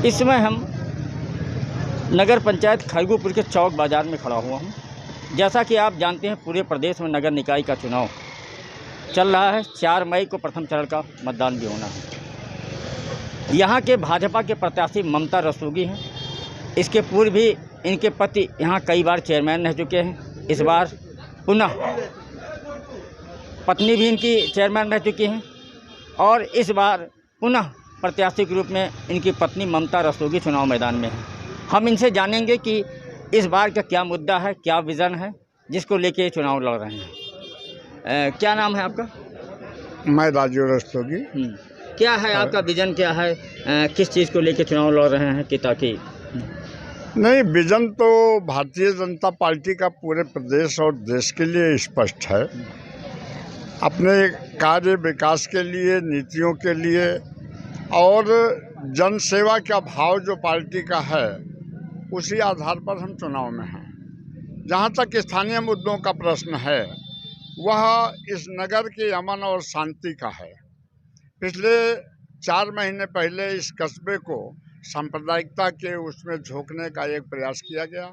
इस समय हम नगर पंचायत खरगूपुर के चौक बाज़ार में खड़ा हुआ हूँ। जैसा कि आप जानते हैं, पूरे प्रदेश में नगर निकाय का चुनाव चल रहा है। 4 मई को प्रथम चरण का मतदान भी होना है। यहाँ के भाजपा के प्रत्याशी ममता रस्तोगी हैं। इसके पूर्व भी इनके पति यहाँ कई बार चेयरमैन रह चुके हैं। इस बार पुनः पत्नी भी इनकी चेयरमैन रह चुकी हैं और इस बार पुनः प्रत्याशी के रूप में इनकी पत्नी ममता रस्तोगी चुनाव मैदान में है। हम इनसे जानेंगे कि इस बार का क्या मुद्दा है, क्या विज़न है जिसको लेके चुनाव लड़ रहे हैं। क्या नाम है आपका? मैं राजू रस्तोगी। क्या है आपका विज़न, क्या है, किस चीज़ को लेके चुनाव लड़ रहे हैं कि ताकि? नहीं, विजन तो भारतीय जनता पार्टी का पूरे प्रदेश और देश के लिए स्पष्ट है। अपने कार्य विकास के लिए, नीतियों के लिए और जन सेवा का भाव जो पार्टी का है, उसी आधार पर हम चुनाव में हैं। जहाँ तक स्थानीय मुद्दों का प्रश्न है, वह इस नगर के अमन और शांति का है। पिछले 4 महीने पहले इस कस्बे को सांप्रदायिकता के उसमें झोंकने का एक प्रयास किया गया,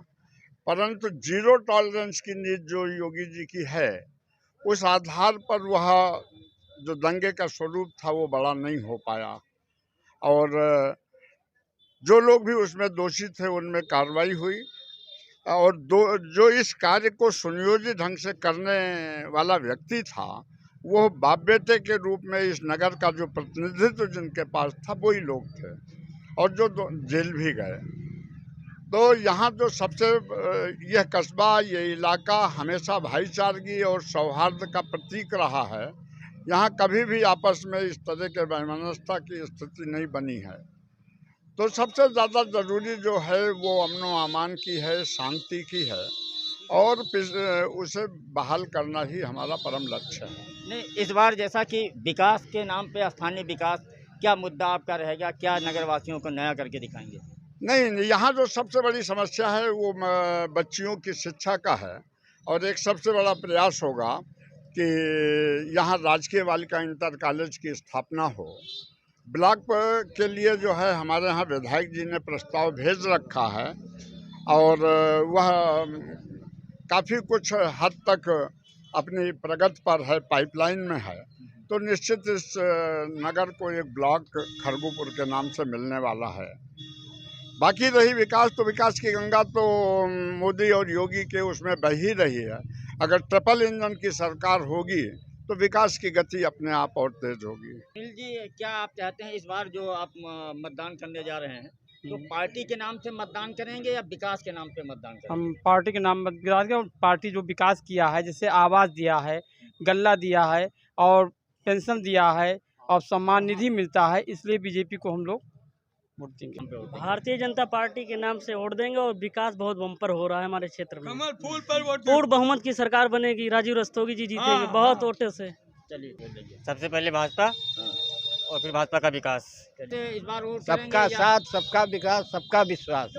परंतु जीरो टॉलरेंस की नीति जो योगी जी की है, उस आधार पर वह जो दंगे का स्वरूप था वो बड़ा नहीं हो पाया और जो लोग भी उसमें दोषी थे उनमें कार्रवाई हुई और जो इस कार्य को सुनियोजित ढंग से करने वाला व्यक्ति था, वो बाप बेटे के रूप में इस नगर का जो प्रतिनिधित्व जिनके पास था वही लोग थे और जो जेल भी गए। तो यहाँ जो सबसे यह कस्बा, ये इलाका हमेशा भाईचारगी और सौहार्द का प्रतीक रहा है। यहाँ कभी भी आपस में इस तरह के वैमनस्यता की स्थिति नहीं बनी है। तो सबसे ज़्यादा ज़रूरी जो है वो अमन व अमान की है, शांति की है और उसे बहाल करना ही हमारा परम लक्ष्य है। नहीं, इस बार जैसा कि विकास के नाम पे स्थानीय विकास, क्या मुद्दा आपका रहेगा, क्या नगरवासियों को नया करके दिखाएंगे? नहीं, यहाँ जो सबसे बड़ी समस्या है वो बच्चियों की शिक्षा का है और एक सबसे बड़ा प्रयास होगा कि यहाँ राजकीय बालिका इंटर कॉलेज की स्थापना हो। ब्लॉक के लिए जो है हमारे यहाँ विधायक जी ने प्रस्ताव भेज रखा है और वह काफ़ी कुछ हद तक अपनी प्रगति पर है, पाइपलाइन में है। तो निश्चित इस नगर को एक ब्लॉक खरगूपुर के नाम से मिलने वाला है। बाकी रही विकास, तो विकास की गंगा तो मोदी और योगी के उसमें बह ही रही है। अगर ट्रिपल इंजन की सरकार होगी तो विकास की गति अपने आप और तेज होगी। अनिल जी, क्या आप चाहते हैं इस बार जो आप मतदान करने जा रहे हैं, तो पार्टी के नाम से मतदान करेंगे या विकास के नाम पे मतदान करेंगे? हम पार्टी के नाम पर, पार्टी जो विकास किया है, जैसे आवास दिया है, गल्ला दिया है और पेंशन दिया है और सम्मान निधि मिलता है, इसलिए बीजेपी को हम लोग वोट देंगे। भारतीय जनता पार्टी के नाम से वोट देंगे और विकास बहुत बम्पर हो रहा है हमारे क्षेत्र में। पूर्ण बहुमत की सरकार बनेगी, राजू रस्तोगी जी जीतेंगे बहुत वोटों से। चलिए, सबसे पहले भाजपा और फिर भाजपा का विकास। इस बार वोट सबका साथ, सबका विकास, सबका विश्वास।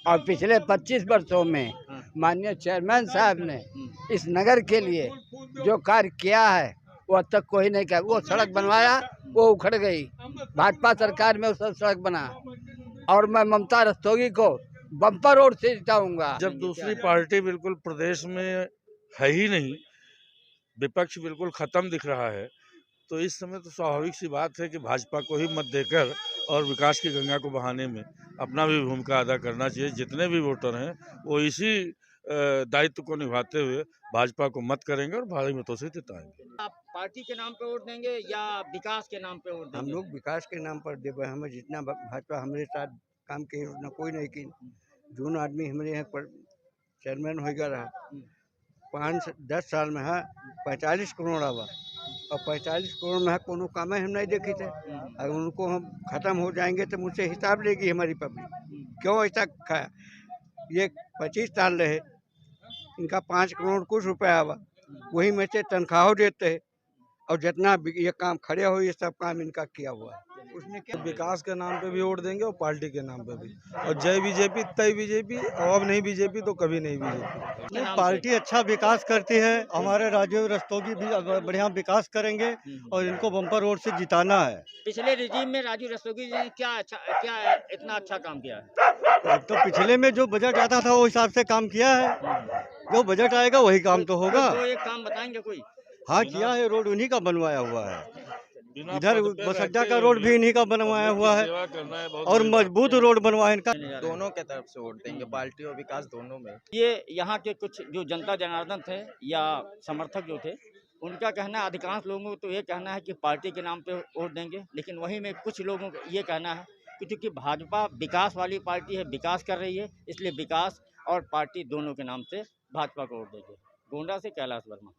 और पिछले 25 वर्षों में माननीय चेयरमैन साहब ने इस नगर के लिए जो कार्य किया है वो अब तक कोई नहीं किया। वो सड़क बनवाया, वो उखड़ गई, भाजपा सरकार में सब सड़क बना और मैं ममता रस्तोगी को बम्पर वोट से जिताऊंगा। जब दूसरी पार्टी बिल्कुल प्रदेश में है ही नहीं, विपक्ष बिल्कुल खत्म दिख रहा है, तो इस समय तो स्वाभाविक सी बात है कि भाजपा को ही मत देकर और विकास की गंगा को बहाने में अपना भी भूमिका अदा करना चाहिए। जितने भी वोटर हैं वो इसी दायित्व को निभाते हुए भाजपा को मत करेंगे और भारी मतों से जिताएंगे। आप पार्टी के नाम पे वोट देंगे या विकास के नाम पे वोट देंगे? हम लोग विकास के नाम पर देवे। हमें जितना भाजपा हमारे साथ काम किए उतना कोई नहीं की। जो आदमी हमारे यहाँ पर चेयरमैन हो गया रहा 5-10 साल में है 45 करोड़ आवा और 45 करोड़ में कोनो काम हम नहीं देखी थे। अगर उनको हम खत्म हो जाएंगे तो मुझसे हिसाब लेगी हमारी पब्लिक, क्यों ऐसा खाया। ये 25 साल रहे, इनका 5 करोड़ कुछ रुपया आवा, वही में से तनख्वाह देते हैं और जितना ये काम खड़े हो ये सब काम इनका किया हुआ है। उसने क्या विकास के नाम पे भी वोट देंगे और पार्टी के नाम पे भी। और जय बीजेपी तय बीजेपी, और अब नहीं बीजेपी तो कभी नहीं बीजेपी। पार्टी अच्छा विकास करती है, हमारे राजीव रस्तोगी भी बढ़िया विकास करेंगे और इनको बम्पर वोट से जिताना है। पिछले रिजीम में राजू रस्तोगी जी ने क्या इतना अच्छा काम किया है? तो पिछले में जो बजट आता था वो हिसाब से काम किया है, जो बजट आएगा वही काम तो होगा। तो एक काम बताएंगे कोई? हाँ किया है, रोड उन्हीं का बनवाया हुआ है, इधर बस अड्डा का रोड भी इन्हीं का बनवाया हुआ है और मजबूत रोड बनवाया इनका। दोनों के तरफ से वोट देंगे, पार्टी और विकास दोनों में। ये यहाँ के कुछ जो जनता जनार्दन थे या समर्थक जो थे, उनका कहना, अधिकांश लोगों को तो ये कहना है कि पार्टी के नाम पे वोट देंगे, लेकिन वहीं में कुछ लोगों का ये कहना है कि चूँकि भाजपा विकास वाली पार्टी है, विकास कर रही है, इसलिए विकास और पार्टी दोनों के नाम से भाजपा को वोट देंगे। गोंडा से कैलाश वर्मा।